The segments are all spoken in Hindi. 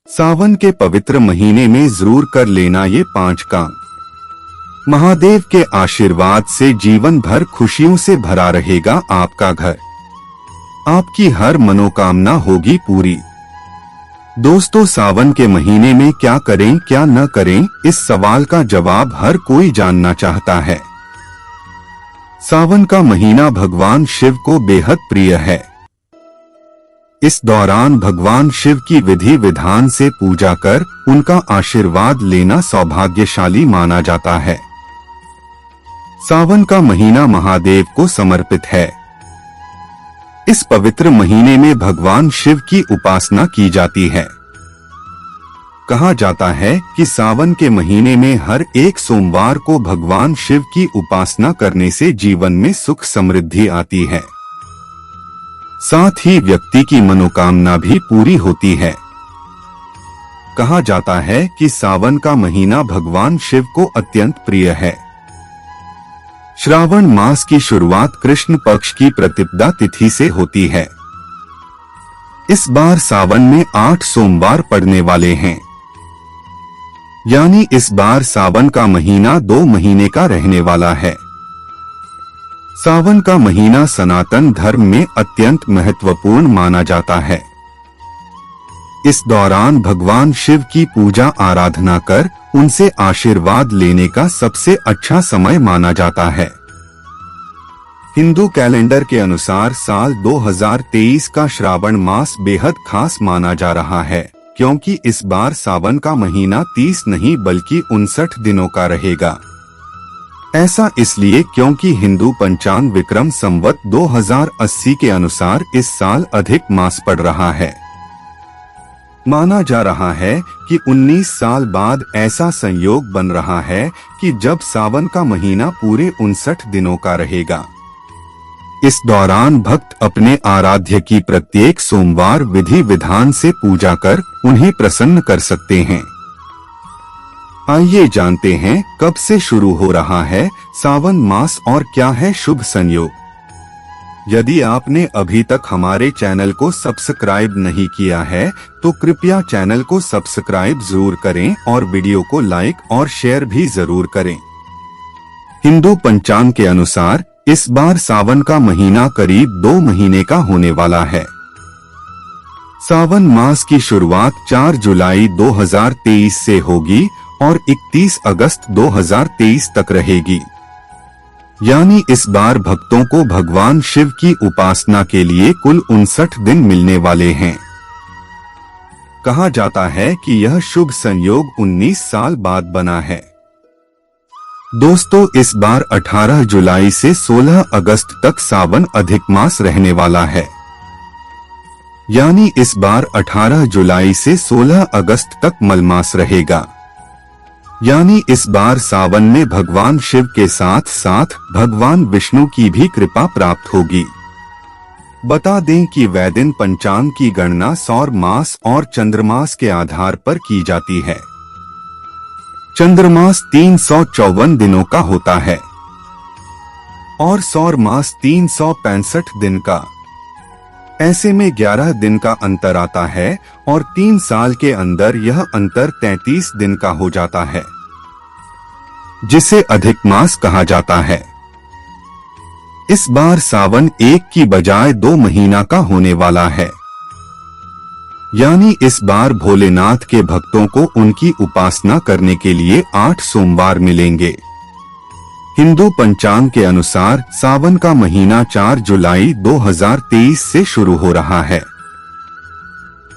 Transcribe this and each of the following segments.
सावन के पवित्र महीने में जरूर कर लेना ये 5 काम। महादेव के आशीर्वाद से जीवन भर खुशियों से भरा रहेगा आपका घर। आपकी हर मनोकामना होगी पूरी। दोस्तों, सावन के महीने में क्या करें क्या न करें, इस सवाल का जवाब हर कोई जानना चाहता है। सावन का महीना भगवान शिव को बेहद प्रिय है। इस दौरान भगवान शिव की विधि विधान से पूजा कर उनका आशीर्वाद लेना सौभाग्यशाली माना जाता है। सावन का महीना महादेव को समर्पित है। इस पवित्र महीने में भगवान शिव की उपासना की जाती है। कहा जाता है कि सावन के महीने में हर एक सोमवार को भगवान शिव की उपासना करने से जीवन में सुख समृद्धि आती है। साथ ही व्यक्ति की मनोकामना भी पूरी होती है। कहा जाता है कि सावन का महीना भगवान शिव को अत्यंत प्रिय है। श्रावण मास की शुरुआत कृष्ण पक्ष की प्रतिपदा तिथि से होती है। इस बार सावन में 8 सोमवार पड़ने वाले हैं, यानी इस बार सावन का महीना 2 महीने का रहने वाला है। सावन का महीना सनातन धर्म में अत्यंत महत्वपूर्ण माना जाता है। इस दौरान भगवान शिव की पूजा आराधना कर उनसे आशीर्वाद लेने का सबसे अच्छा समय माना जाता है। हिंदू कैलेंडर के अनुसार साल 2023 का श्रावण मास बेहद खास माना जा रहा है, क्योंकि इस बार सावन का महीना 30 नहीं बल्कि 59 दिनों का रहेगा। ऐसा इसलिए क्योंकि हिंदू पंचांग विक्रम संवत 2080 के अनुसार इस साल अधिक मास पड़ रहा है। माना जा रहा है कि 19 साल बाद ऐसा संयोग बन रहा है कि जब सावन का महीना पूरे 59 दिनों का रहेगा। इस दौरान भक्त अपने आराध्य की प्रत्येक सोमवार विधि विधान से पूजा कर उन्हें प्रसन्न कर सकते हैं। आइए जानते हैं कब से शुरू हो रहा है सावन मास और क्या है शुभ संयोग। यदि आपने अभी तक हमारे चैनल को सब्सक्राइब नहीं किया है तो कृपया चैनल को सब्सक्राइब जरूर करें और वीडियो को लाइक और शेयर भी जरूर करें। हिंदू पंचांग के अनुसार इस बार सावन का महीना करीब 2 महीने का होने वाला है। सावन मास की शुरुआत 4 जुलाई 2023 से होगी और 31 अगस्त 2023 तक रहेगी। यानी इस बार भक्तों को भगवान शिव की उपासना के लिए कुल 59 दिन मिलने वाले हैं। कहा जाता है कि यह शुभ संयोग 19 साल बाद बना है। दोस्तों, इस बार 18 जुलाई से 16 अगस्त तक सावन अधिक मास रहने वाला है। यानी इस बार 18 जुलाई से 16 अगस्त तक मलमास रहेगा। यानी इस बार सावन में भगवान शिव के साथ साथ भगवान विष्णु की भी कृपा प्राप्त होगी। बता दें कि वैदिक पंचांग की गणना सौर मास और चंद्रमास के आधार पर की जाती है। चंद्रमास 354 दिनों का होता है और सौर मास 365 दिन का। ऐसे में 11 दिन का अंतर आता है और 3 साल के अंदर यह अंतर 33 दिन का हो जाता है, जिसे अधिक मास कहा जाता है। इस बार सावन 1 की बजाय 2 महीना का होने वाला है। यानी इस बार भोलेनाथ के भक्तों को उनकी उपासना करने के लिए 8 सोमवार मिलेंगे। हिंदू पंचांग के अनुसार सावन का महीना 4 जुलाई 2023 से शुरू हो रहा है।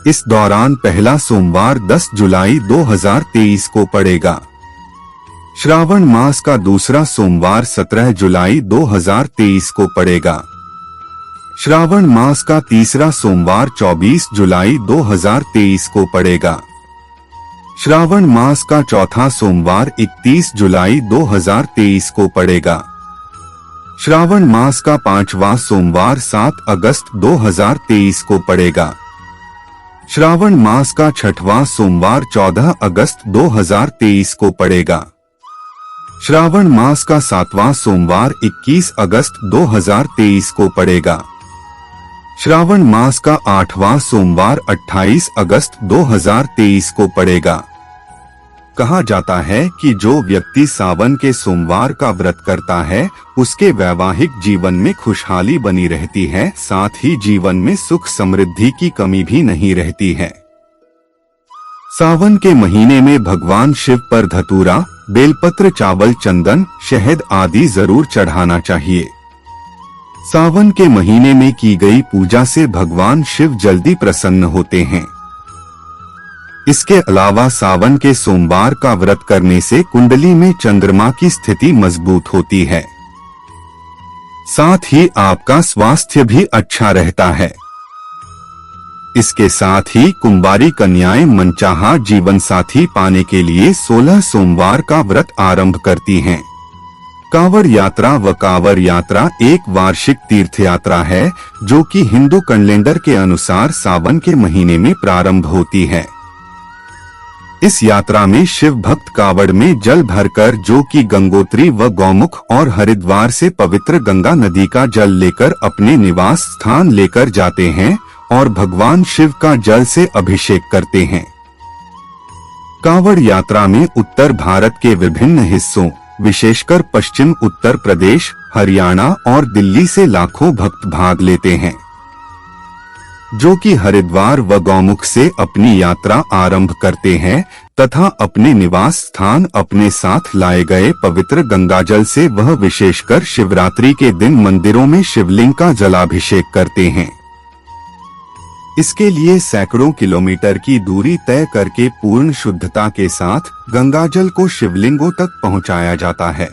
इस दौरान पहला सोमवार 10 जुलाई 2023 को पड़ेगा। श्रावण मास का दूसरा सोमवार 17 जुलाई 2023 को पड़ेगा। श्रावण मास का तीसरा सोमवार 24 जुलाई 2023 को पड़ेगा। श्रावण मास का चौथा सोमवार 31 जुलाई 2023 को पड़ेगा। श्रावण मास का 5वां सोमवार 7 अगस्त 2023 को पड़ेगा। श्रावण मास का 6वां सोमवार 14 अगस्त 2023 को पड़ेगा। श्रावण मास का 7वां सोमवार 21 अगस्त 2023 को पड़ेगा। श्रावण मास का 8वां सोमवार 28 अगस्त 2023 को पड़ेगा। कहा जाता है कि जो व्यक्ति सावन के सोमवार का व्रत करता है उसके वैवाहिक जीवन में खुशहाली बनी रहती है, साथ ही जीवन में सुख समृद्धि की कमी भी नहीं रहती है। सावन के महीने में भगवान शिव पर धतूरा, बेलपत्र, चावल, चंदन, शहद आदि जरूर चढ़ाना चाहिए। सावन के महीने में की गई पूजा से भगवान शिव जल्दी प्रसन्न होते हैं। इसके अलावा सावन के सोमवार का व्रत करने से कुंडली में चंद्रमा की स्थिति मजबूत होती है, साथ ही आपका स्वास्थ्य भी अच्छा रहता है। इसके साथ ही कुंवारी कन्याएं मनचाहा जीवन साथी पाने के लिए 16 सोमवार का व्रत आरंभ करती हैं। कांवड़ यात्रा व कांवड़ यात्रा एक वार्षिक तीर्थ यात्रा है जो कि हिंदू कैलेंडर के अनुसार सावन के महीने में प्रारंभ होती है। इस यात्रा में शिव भक्त कांवड़ में जल भरकर, जो कि गंगोत्री व गौमुख और हरिद्वार से पवित्र गंगा नदी का जल लेकर अपने निवास स्थान लेकर जाते हैं और भगवान शिव का जल से अभिषेक करते हैं। कांवड़ यात्रा में उत्तर भारत के विभिन्न हिस्सों, विशेषकर पश्चिम उत्तर प्रदेश, हरियाणा और दिल्ली से लाखों भक्त भाग लेते हैं, जो कि हरिद्वार व गौमुख से अपनी यात्रा आरंभ करते हैं तथा अपने निवास स्थान अपने साथ लाए गए पवित्र गंगाजल से वह विशेषकर शिवरात्रि के दिन मंदिरों में शिवलिंग का जलाभिषेक करते हैं। इसके लिए सैकड़ों किलोमीटर की दूरी तय करके पूर्ण शुद्धता के साथ गंगाजल को शिवलिंगों तक पहुंचाया जाता है।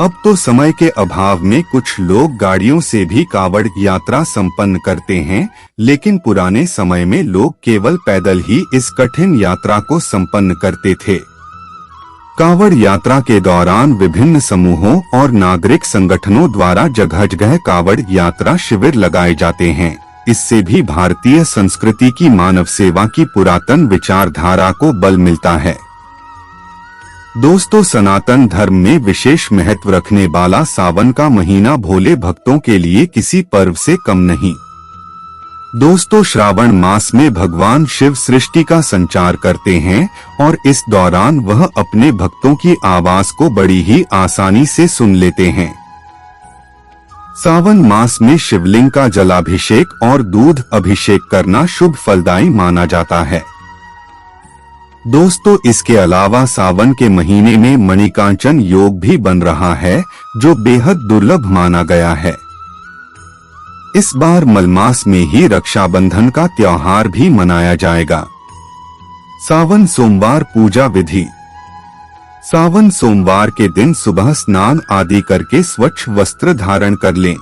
अब तो समय के अभाव में कुछ लोग गाड़ियों से भी कांवड़ यात्रा संपन्न करते हैं, लेकिन पुराने समय में लोग केवल पैदल ही इस कठिन यात्रा को संपन्न करते थे। कांवड़ यात्रा के दौरान विभिन्न समूहों और नागरिक संगठनों द्वारा जगह जगह कांवड़ यात्रा शिविर लगाए जाते हैं। इससे भी भारतीय संस्कृति की मानव सेवा की पुरातन विचारधारा को बल मिलता है। दोस्तों, सनातन धर्म में विशेष महत्व रखने वाला सावन का महीना भोले भक्तों के लिए किसी पर्व से कम नहीं। दोस्तों, श्रावण मास में भगवान शिव सृष्टि का संचार करते हैं और इस दौरान वह अपने भक्तों की आवाज को बड़ी ही आसानी से सुन लेते हैं। सावन मास में शिवलिंग का जलाभिषेक और दूध अभिषेक करना शुभ फलदायी माना जाता है। दोस्तों, इसके अलावा सावन के महीने में मणिकांचन योग भी बन रहा है, जो बेहद दुर्लभ माना गया है। इस बार मलमास में ही रक्षाबंधन का त्योहार भी मनाया जाएगा। सावन सोमवार पूजा विधि। सावन सोमवार के दिन सुबह स्नान आदि करके स्वच्छ वस्त्र धारण कर लें।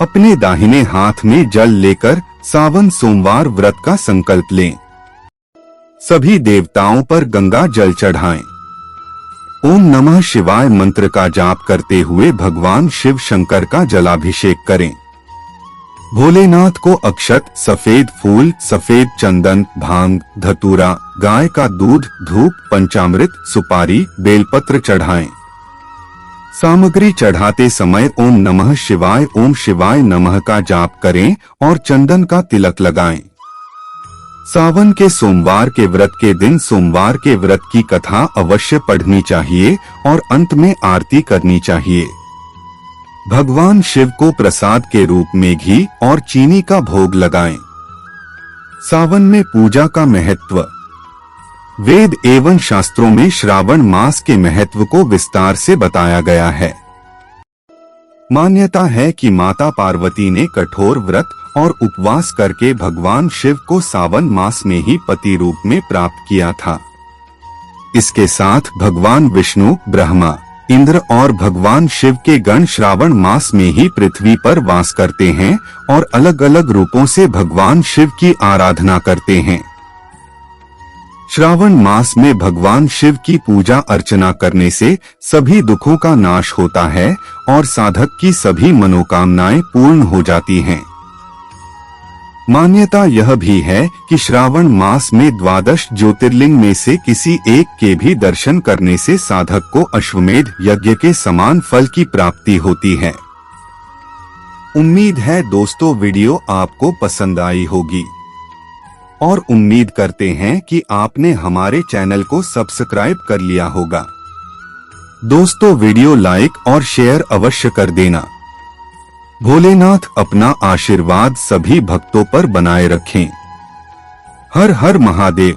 अपने दाहिने हाथ में जल लेकर सावन सोमवार व्रत का संकल्प लें। सभी देवताओं पर गंगा जल चढ़ाएं। ओम नमः शिवाय मंत्र का जाप करते हुए भगवान शिव शंकर का जलाभिषेक करें। भोलेनाथ को अक्षत, सफेद फूल, सफेद चंदन, भांग, धतूरा, गाय का दूध, धूप, पंचामृत, सुपारी, बेलपत्र चढ़ाएं। सामग्री चढ़ाते समय ओम नमः शिवाय, ओम शिवाय नमः का जाप करें और चंदन का तिलक लगाएं। सावन के सोमवार के व्रत के दिन सोमवार के व्रत की कथा अवश्य पढ़नी चाहिए और अंत में आरती करनी चाहिए। भगवान शिव को प्रसाद के रूप में घी और चीनी का भोग लगाएं। सावन में पूजा का महत्व। वेद एवं शास्त्रों में श्रावण मास के महत्व को विस्तार से बताया गया है। मान्यता है कि माता पार्वती ने कठोर व्रत और उपवास करके भगवान शिव को सावन मास में ही पति रूप में प्राप्त किया था। इसके साथ भगवान विष्णु, ब्रह्मा, इंद्र और भगवान शिव के गण श्रावण मास में ही पृथ्वी पर वास करते हैं और अलग अलग रूपों से भगवान शिव की आराधना करते हैं। श्रावण मास में भगवान शिव की पूजा अर्चना करने से सभी दुखों का नाश होता है और साधक की सभी मनोकामनाएं पूर्ण हो जाती हैं। मान्यता यह भी है कि श्रावण मास में 12 ज्योतिर्लिंग में से किसी एक के भी दर्शन करने से साधक को अश्वमेध यज्ञ के समान फल की प्राप्ति होती है। उम्मीद है दोस्तों वीडियो आपको पसंद आई होगी और उम्मीद करते हैं कि आपने हमारे चैनल को सब्सक्राइब कर लिया होगा। दोस्तों वीडियो लाइक और शेयर अवश्य कर देना। भोलेनाथ अपना आशीर्वाद सभी भक्तों पर बनाए रखें। हर हर महादेव।